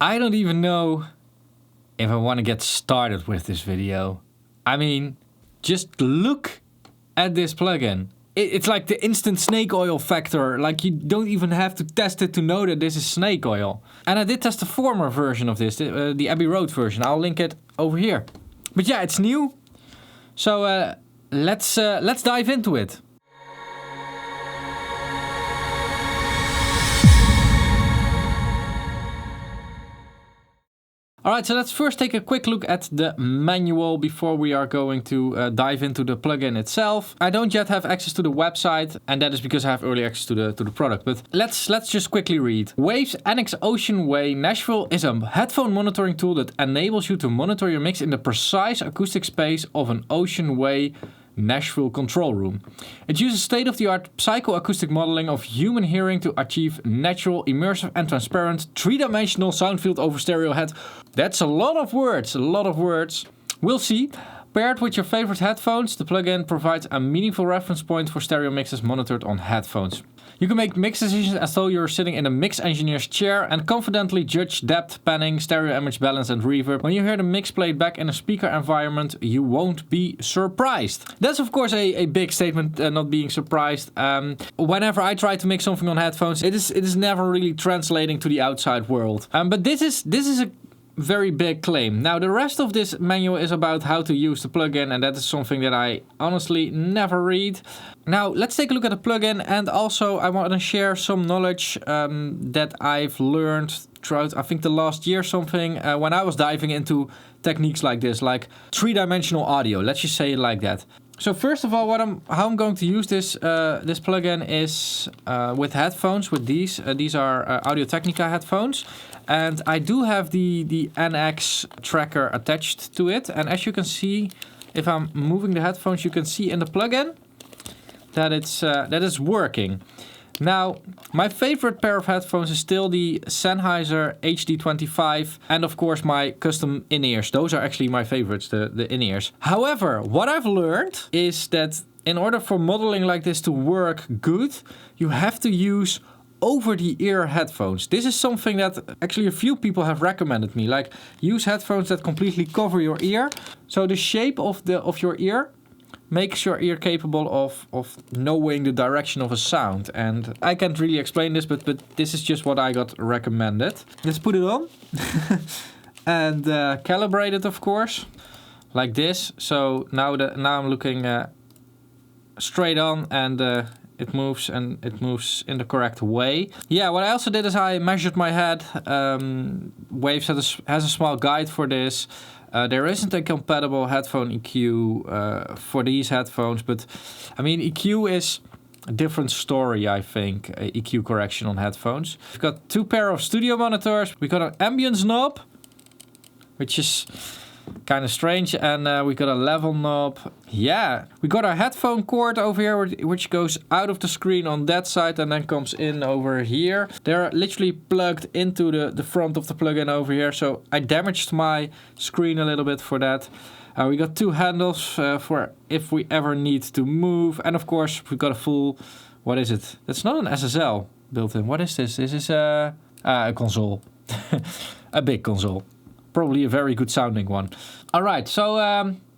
I don't even know if I want to get started with this video. I mean, just look at this plugin. It's like the instant snake oil factor. Like, you don't even have to test it to know that this is snake oil. And I did test the former version of this, the Abbey Road version. I'll link it over here. But yeah, it's new. So let's dive into it. Alright, so let's first take a quick look at the manual before we are going to dive into the plugin itself. I don't yet have access to the website, and that is because I have early access to the product. But let's just quickly read. Waves NX Ocean Way Nashville is a headphone monitoring tool that enables you to monitor your mix in the precise acoustic space of an Ocean Way Nashville control room. It uses state-of-the-art psychoacoustic modeling of human hearing to achieve natural, immersive and transparent three-dimensional sound field over stereo head. That's a lot of words, We'll see. Paired with your favorite headphones, the plugin provides a meaningful reference point for stereo mixes monitored on headphones. You can make mix decisions as though you're sitting in a mix engineer's chair and confidently judge depth, panning, stereo image balance and reverb. When you hear the mix played back in a speaker environment, you won't be surprised. That's of course a big statement, not being surprised. Whenever I try to mix something on headphones, it is never really translating to the outside world. But this is a very big claim. Now, the rest of this manual is about how to use the plugin, and that is something that I honestly never read. Now, let's take a look at the plugin, and also I want to share some knowledge that I've learned throughout, I think, the last year something, when I was diving into techniques like this, like three-dimensional audio. Let's just say it like that. So first of all, how I'm going to use this plugin is with headphones. With these are Audio-Technica headphones, and I do have the NX tracker attached to it. And as you can see, if I'm moving the headphones, you can see in the plugin that it's working. Now, my favorite pair of headphones is still the Sennheiser HD25 and of course my custom in-ears. Those are actually my favorites, the in-ears. However, what I've learned is that in order for modeling like this to work good, you have to use over-the-ear headphones. This is something that actually a few people have recommended me. Like, use headphones that completely cover your ear. So the shape of your ear makes your ear capable of knowing the direction of a sound. And I can't really explain this, but this is just what I got recommended. Let's put it on. And calibrate it, of course, like this. So now I'm looking straight on, and it moves in the correct way. Yeah, what I also did is I measured my head. Waves has a small guide for this. There isn't a compatible headphone EQ for these headphones, but I mean, EQ is a different story, I think, EQ correction on headphones. We've got two pair of studio monitors. We got an ambience knob, which is kind of strange, and we got a level knob. Yeah, we got our headphone cord over here, which goes out of the screen on that side and then comes in over here. They're literally plugged into the front of the plugin over here, so I damaged my screen a little bit for that. We got two handles for if we ever need to move, and of course we got a full, what is it? That's not an SSL built in. What is this? This is a console. A big console. Probably a very good sounding one. Alright, so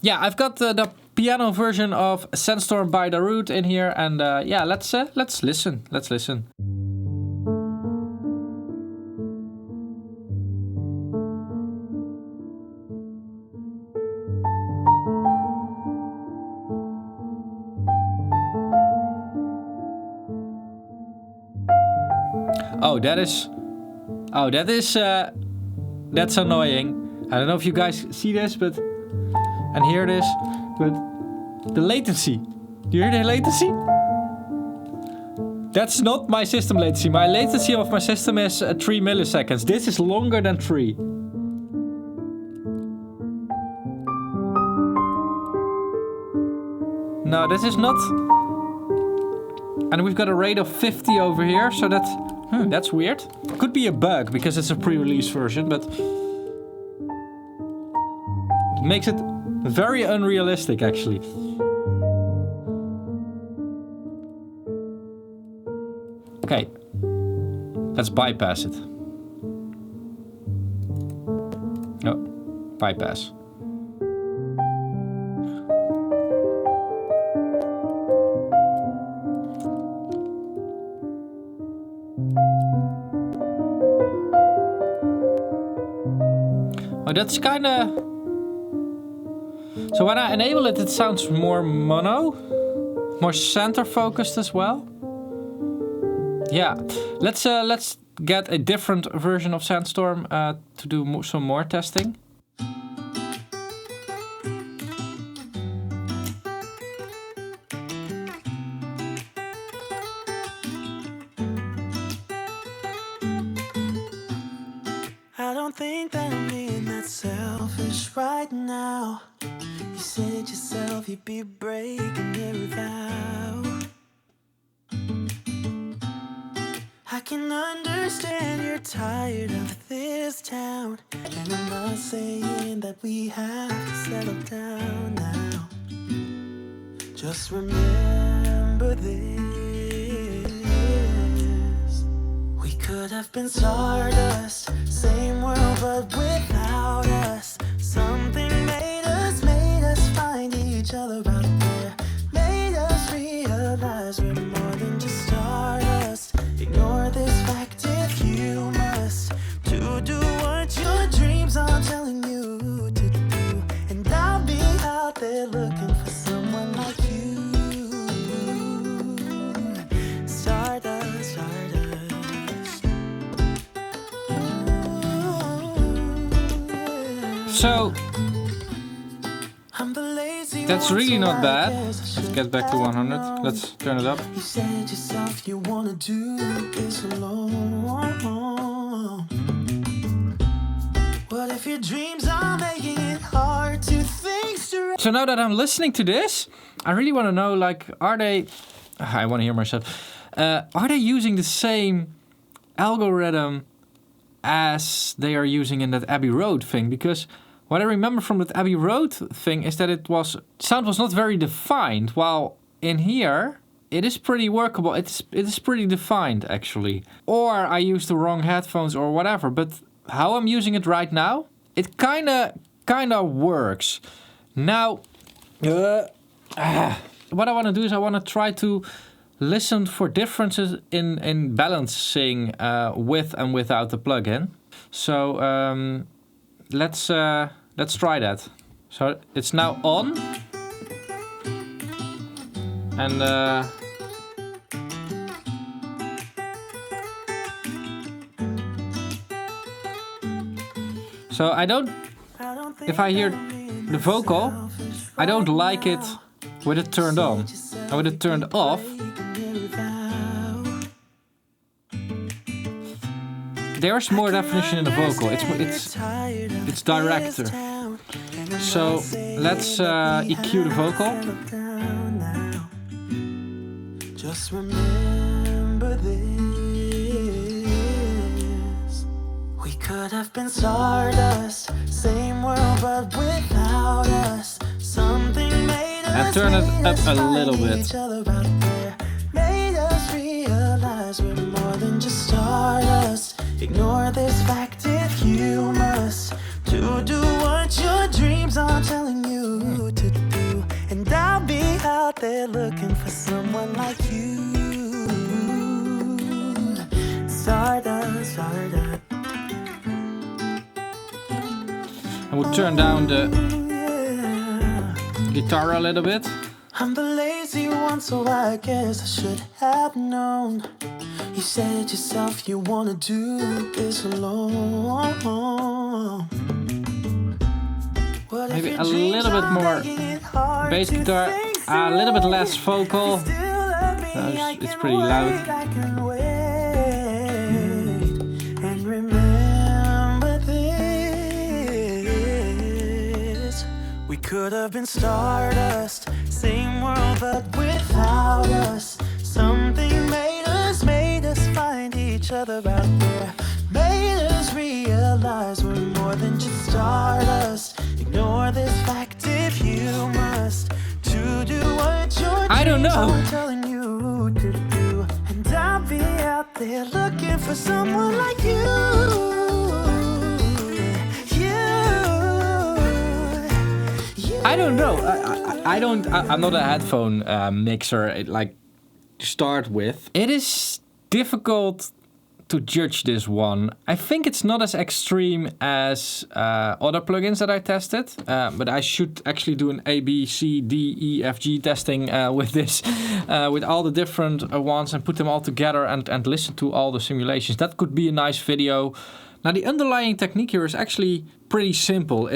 yeah, I've got the piano version of Sandstorm by Darude in here, and yeah, let's listen. Let's listen. That's annoying. I don't know if you guys see this, and hear this, but the latency. Do you hear the latency? That's not my system latency. My latency of my system is 3 milliseconds. This is longer than 3. No, this is not. And we've got a rate of 50 over here, so that's weird. Could be a bug because it's a pre-release version, but it makes it very unrealistic actually. Okay, let's bypass it. bypass. Oh, that's kind of... So when I enable it, it sounds more mono, more center focused as well. Yeah, let's get a different version of Sandstorm to do some more testing. I don't think that I'm being that selfish right now. You said yourself you'd be breaking every vow. I can understand you're tired of this town, and I'm not saying that we have to settle down now. Just remember this: we could have been stardust, same world but without us. Something made us find each other out there, made us realize we're more than just stardust. Ignore this fact if you must, to do what your dreams are telling you to do, and I'll be out there looking for someone like you. Stardust, stardust. So that's really not bad. Let's get back to 100. Let's turn it up. You said yourself you wanna do this alone. What if your dreams are making it hard to think straight? So now that I'm listening to this, I really want to know, like, are they... I want to hear myself. Are they using the same algorithm as they are using in that Abbey Road thing? Because what I remember from that Abbey Road thing is that sound was not very defined, while in here it is pretty workable. It is pretty defined, actually. Or I used the wrong headphones or whatever, but how I'm using it right now, it kinda works. Now, what I want to do is I want to try to listen for differences in balancing with and without the plugin. So let's try that. So it's now on, and so I don't. If I hear the vocal, I don't like it with it turned on. And with it turned off, there's more definition in the vocal. It's directer. So let's EQ the vocal. Just remember this: we could have been stardust, same world but without us. Something made us, and turn it up a little bit. Made us realize we're more than just stardust. Ignore this fact if you must, to do what your dreams are telling you to do, and I'll be out there looking for someone like you. Stardust, stardust. I would turn down the guitar a little bit. I'm the lazy one, so I guess I should have known. You said yourself you wanna do this alone. Maybe a little bit more bass guitar, a little bit less vocal. It's pretty loud. And remember this: we could have been stardust, same world but without us. Something made us find each other out there, made us realize we're more than just stardust. Ignore this fact if you must, to do what your dreams are telling you to do, and I'll be out there looking for someone like you. You. I don't know. I'm not a headphone mixer. Like to start with, it is difficult to judge this one. I think it's not as extreme as other plugins that I tested, but I should actually do an A, B, C, D, E, F, G testing with this, with all the different ones and put them all together and listen to all the simulations. That could be a nice video. Now the underlying technique here is actually pretty simple.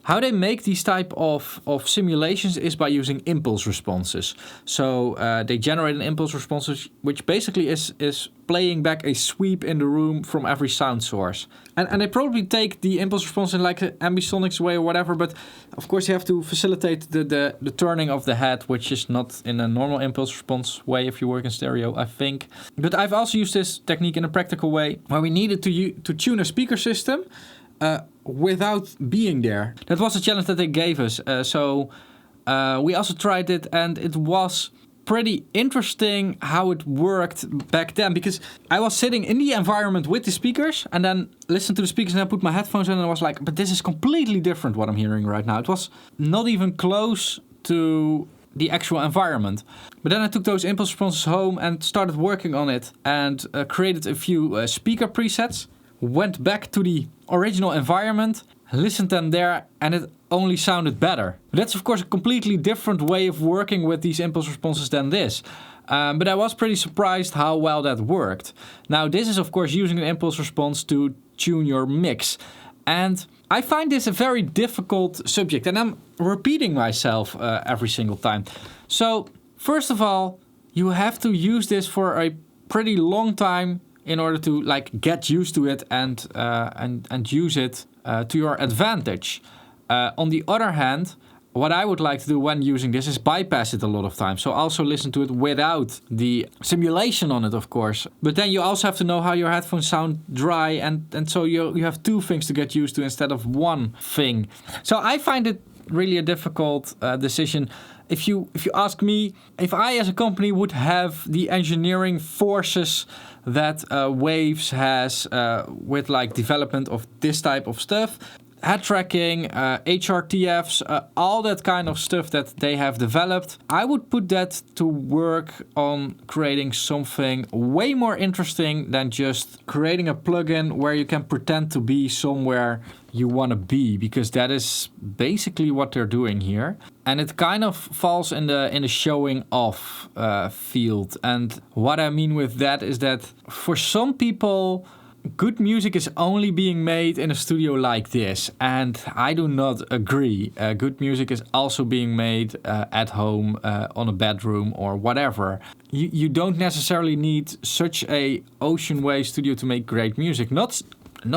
How they make these type of simulations is by using impulse responses. So they generate an impulse response, which basically is playing back a sweep in the room from every sound source. And they probably take the impulse response in like an ambisonics way or whatever, but of course you have to facilitate the turning of the head, which is not in a normal impulse response way if you work in stereo, I think. But I've also used this technique in a practical way where we needed to tune a speaker system without being there. That was a challenge that they gave us. So we also tried it, and it was pretty interesting how it worked back then, because I was sitting in the environment with the speakers and then listened to the speakers, and I put my headphones in and I was like, but this is completely different what I'm hearing right now. It was not even close to the actual environment. But then I took those impulse responses home and started working on it and created a few speaker presets. Went back to the original environment, listened them there, and it only sounded better. That's of course a completely different way of working with these impulse responses than this. But I was pretty surprised how well that worked. Now this is of course using an impulse response to tune your mix. And I find this a very difficult subject, and I'm repeating myself every single time. So first of all, you have to use this for a pretty long time in order to like get used to it and use it to your advantage. On the other hand, what I would like to do when using this is bypass it a lot of times. So also listen to it without the simulation on it, of course. But then you also have to know how your headphones sound dry, and so you have two things to get used to instead of one thing. So I find it really a difficult decision. If you ask me, if I as a company would have the engineering forces that Waves has with like development of this type of stuff, head tracking, HRTFs, all that kind of stuff that they have developed, I would put that to work on creating something way more interesting than just creating a plugin where you can pretend to be somewhere you want to be, because that is basically what they're doing here. And it kind of falls in the showing off field. And what I mean with that is that for some people, good music is only being made in a studio like this, and I do not agree. Good music is also being made at home, on a bedroom or whatever. You don't necessarily need such a Ocean Wave studio to make great music. Not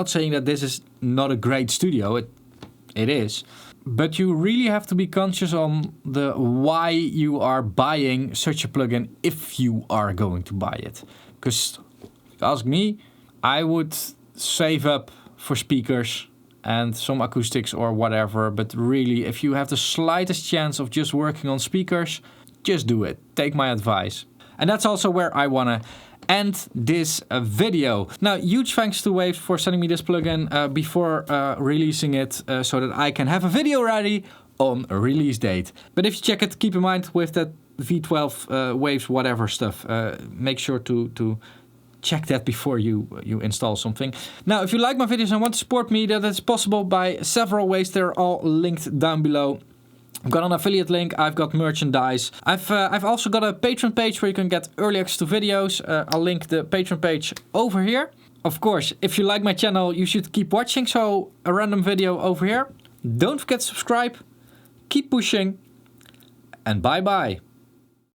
saying that this is not a great studio, it is. But you really have to be conscious on the why you are buying such a plugin if you are going to buy it. Because if you ask me, I would save up for speakers and some acoustics or whatever, but really, if you have the slightest chance of just working on speakers, just do it. Take my advice. And that's also where I want to end this video. Now, huge thanks to Waves for sending me this plugin before releasing it so that I can have a video ready on a release date. But if you check it, keep in mind with that V12 Waves whatever stuff, make sure to check that before you install something. Now, if you like my videos and want to support me, that is possible by several ways. They're all linked down below. I've got an affiliate link, I've got merchandise. I've also got a Patreon page where you can get early access to videos. I'll link the Patreon page over here. Of course, if you like my channel, you should keep watching, so a random video over here. Don't forget to subscribe, keep pushing, and bye bye.